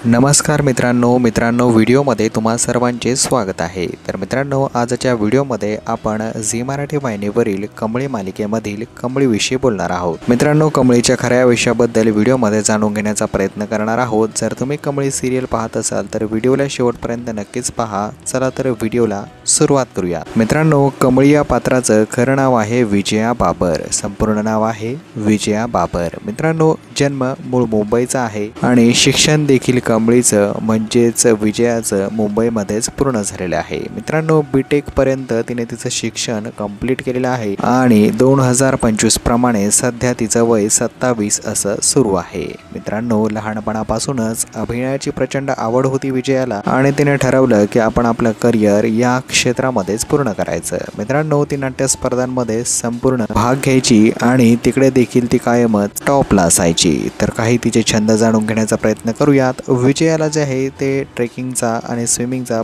नमस्कार मित्रांनो व्हिडिओमध्ये तुम्हा सर्वांचे स्वागत आहे। तर मित्रांनो, आजच्या व्हिडिओमध्ये आपण झी मराठी वाहिनीवरील कमळी मालिकेमधील कमळीविषयी बोलणार आहोत। मित्रांनो, कमळीच्या खऱ्या आयुष्याबद्दल व्हिडिओमध्ये जाणून घेण्याचा प्रयत्न करणार आहोत। जर तुम्ही कमळी सिरियल पाहत असाल तर व्हिडिओला शेवटपर्यंत नक्कीच पहा। चला तर व्हिडिओला सुरुवात करूया। मित्रांनो, कमळी या पात्राचं खरं नाव आहे विजया बाबर, संपूर्ण नाव आहे विजया बाबर। मित्रांनो, जन्म मूळ मुंबईचा आहे आणि शिक्षण देखील कमळीचं म्हणजेच विजयाचं मुंबईमध्येच पूर्ण झालेलं आहे। मित्रांनो, बीटेक पर्यंत तिने तिचं शिक्षण कंप्लीट केलेलं आहे आणि 2025 प्रमाणे सध्या तिचं वय 27 असं सुरू आहे। मित्रांनो, लहानपणापासूनच अभिनयाची प्रचंड आवड होती विजयाला आणि तिने ठरवलं की आपण आपलं करिअर या क्षेत्रामध्येच पूर्ण करायचं। मित्रांनो, ती नाट्य स्पर्धांमध्ये संपूर्ण भाग घ्यायची आणि तिकडे देखील ती कायमच टॉपला असायची। तर काही तिचे छंद जाणून घेण्याचा प्रयत्न करूयात। विजयाला जे आहे ते ट्रेकिंगचा आणि स्विमिंगचा